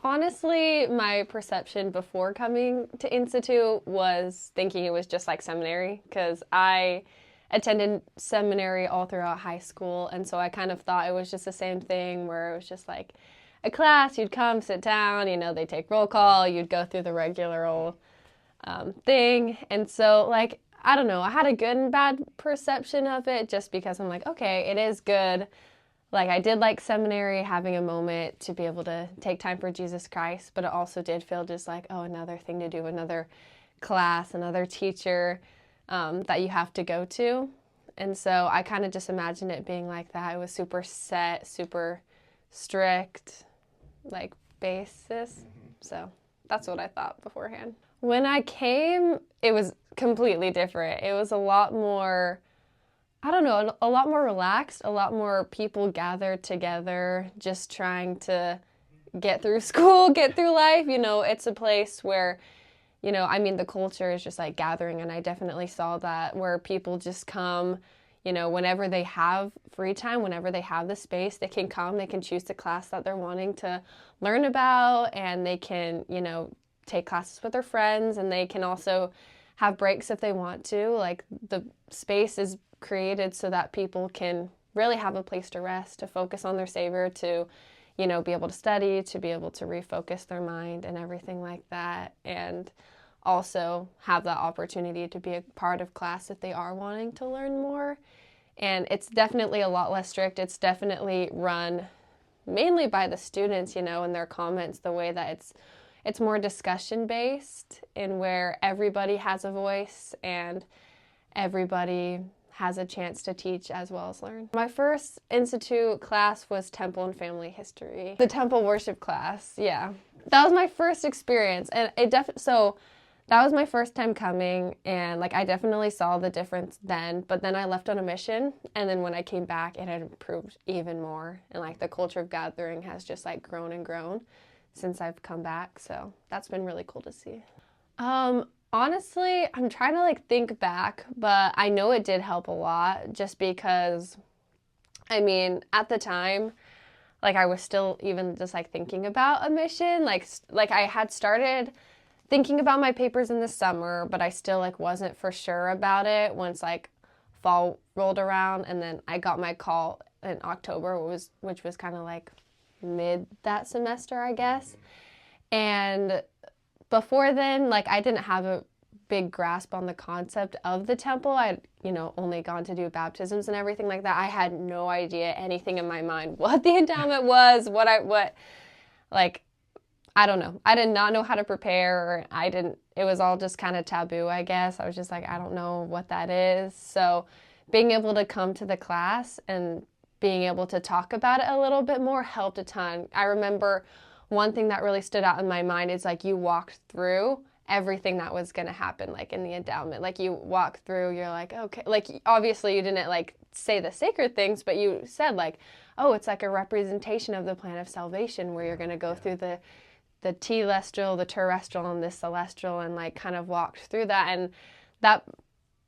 Honestly, my perception before coming to Institute was thinking it was just like seminary because I attended seminary all throughout high school, and so I kind of thought it was just the same thing where it was just like a class, you'd come, sit down, they take roll call, you'd go through the regular old thing. And so, like, I don't know, I had a good and bad perception of it just because I'm like, okay, it is good. Like, I did like seminary, having a moment to be able to take time for Jesus Christ, but it also did feel just like, oh, another thing to do, another class, another teacher that you have to go to. And so I kind of just imagined it being like that. It was super set, super strict, like, basis. So that's what I thought beforehand. When I came, it was completely different. It was a lot more, I don't know, a lot more relaxed, a lot more people gathered together, just trying to get through school, get through life. It's a place where, the culture is just like gathering, and I definitely saw that where people just come, whenever they have free time, whenever they have the space, they can come, they can choose the class that they're wanting to learn about, and they can, take classes with their friends, and they can also have breaks if they want to. Like, the space is created so that people can really have a place to rest, to focus on their Savior, to, be able to study, to be able to refocus their mind and everything like that, and also have that opportunity to be a part of class if they are wanting to learn more. And it's definitely a lot less strict. It's definitely run mainly by the students, and their comments, the way that it's more discussion based, in where everybody has a voice and everybody has a chance to teach as well as learn. My first Institute class was Temple and Family History. The Temple worship class, yeah. That was my first experience, and so that was my first time coming, and like I definitely saw the difference then, but then I left on a mission, and then when I came back, it had improved even more, and like the culture of gathering has just like grown and grown since I've come back, so that's been really cool to see. Honestly, I'm trying to like think back, but I know it did help a lot just because, at the time, like I was still even just like thinking about a mission, like I had started thinking about my papers in the summer, but I still like wasn't for sure about it once like fall rolled around, and then I got my call in October, which was kind of like mid that semester, I guess. And before then, like I didn't have a big grasp on the concept of the temple. I'd, only gone to do baptisms and everything like that. I had no idea anything in my mind what the endowment was, I don't know. I did not know how to prepare. It was all just kind of taboo, I guess. I was just like, I don't know what that is. So being able to come to the class and being able to talk about it a little bit more helped a ton. I remember one thing that really stood out in my mind is like you walked through everything that was going to happen, like in the endowment. Like you walk through, you're like, okay, like obviously you didn't like say the sacred things, but you said like, oh, it's like a representation of the plan of salvation where you're going to go through the telestial, the terrestrial, and the celestial, and like kind of walked through that. And that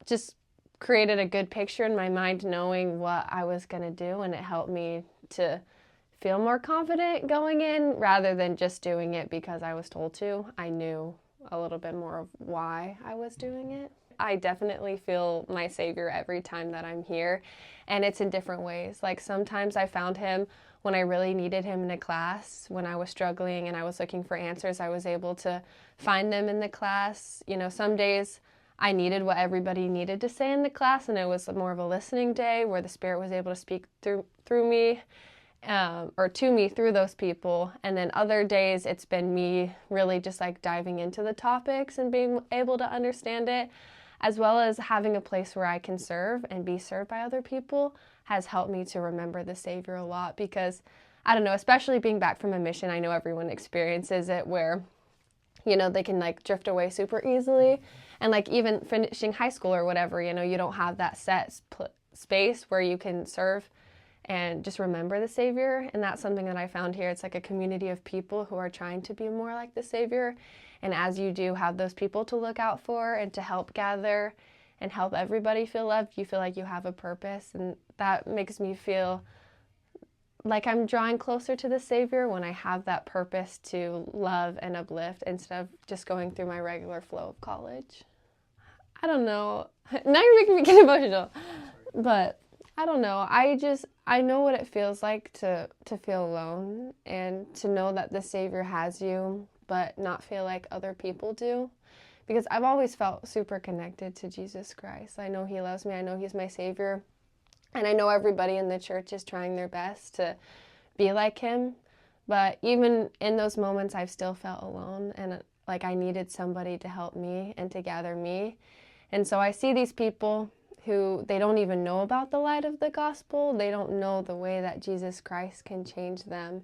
just created a good picture in my mind, knowing what I was going to do, and it helped me to feel more confident going in rather than just doing it because I was told to. I knew a little bit more of why I was doing it. I definitely feel my Savior every time that I'm here, and it's in different ways. Like sometimes I found him when I really needed him in a class, when I was struggling and I was looking for answers, I was able to find them in the class. Some days I needed what everybody needed to say in the class, and it was more of a listening day where the Spirit was able to speak through me, or to me through those people. And then other days it's been me really just like diving into the topics and being able to understand it, as well as having a place where I can serve and be served by other people has helped me to remember the Savior a lot. Because I don't know, especially being back from a mission, I know everyone experiences it where, they can like drift away super easily. And like even finishing high school or whatever, you don't have that set space where you can serve and just remember the Savior. And that's something that I found here. It's like a community of people who are trying to be more like the Savior. And as you do have those people to look out for and to help gather and help everybody feel loved, you feel like you have a purpose. And that makes me feel like I'm drawing closer to the Savior when I have that purpose to love and uplift instead of just going through my regular flow of college. I don't know. Now you're making me get emotional. But I don't know. I know what it feels like to feel alone and to know that the Savior has you, but not feel like other people do. Because I've always felt super connected to Jesus Christ. I know He loves me. I know He's my Savior. And I know everybody in the church is trying their best to be like Him. But even in those moments, I've still felt alone and like I needed somebody to help me and to gather me. And so I see these people who they don't even know about the light of the gospel. They don't know the way that Jesus Christ can change them.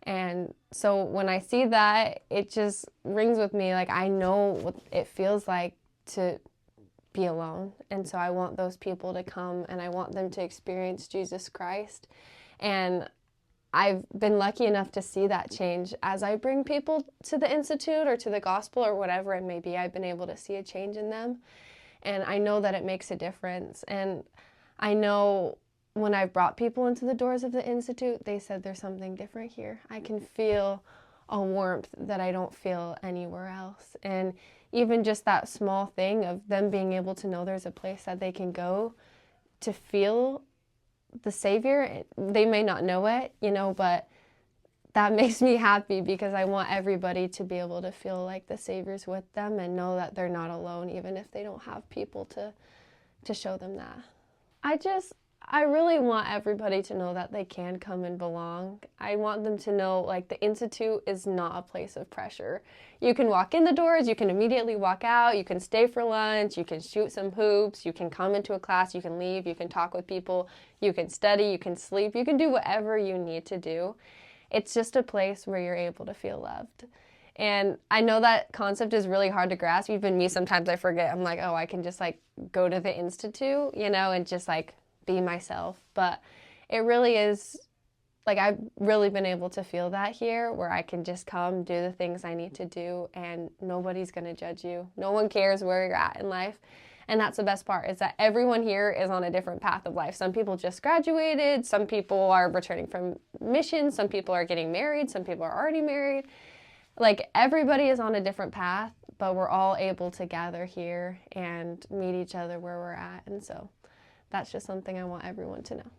And so when I see that, it just rings with me. Like I know what it feels like to be alone. And so I want those people to come and I want them to experience Jesus Christ. And I've been lucky enough to see that change as I bring people to the Institute or to the gospel or whatever it may be. I've been able to see a change in them. And I know that it makes a difference. And I know when I've brought people into the doors of the Institute, they said there's something different here. I can feel a warmth that I don't feel anywhere else. And even just that small thing of them being able to know there's a place that they can go to feel the Savior, they may not know it, but that makes me happy because I want everybody to be able to feel like the Savior's with them and know that they're not alone, even if they don't have people to show them that. I really want everybody to know that they can come and belong. I want them to know, like, the Institute is not a place of pressure. You can walk in the doors, you can immediately walk out, you can stay for lunch, you can shoot some hoops, you can come into a class, you can leave, you can talk with people, you can study, you can sleep, you can do whatever you need to do. It's just a place where you're able to feel loved. And I know that concept is really hard to grasp. Even me, sometimes I forget. I'm like, oh, I can just like go to the Institute, and just like be myself. But it really is, like, I've really been able to feel that here where I can just come do the things I need to do and nobody's going to judge you. No one cares where you're at in life. And that's the best part, is that everyone here is on a different path of life. Some people just graduated, some people are returning from mission, some people are getting married, some people are already married. Like, everybody is on a different path, but we're all able to gather here and meet each other where we're at. And so that's just something I want everyone to know.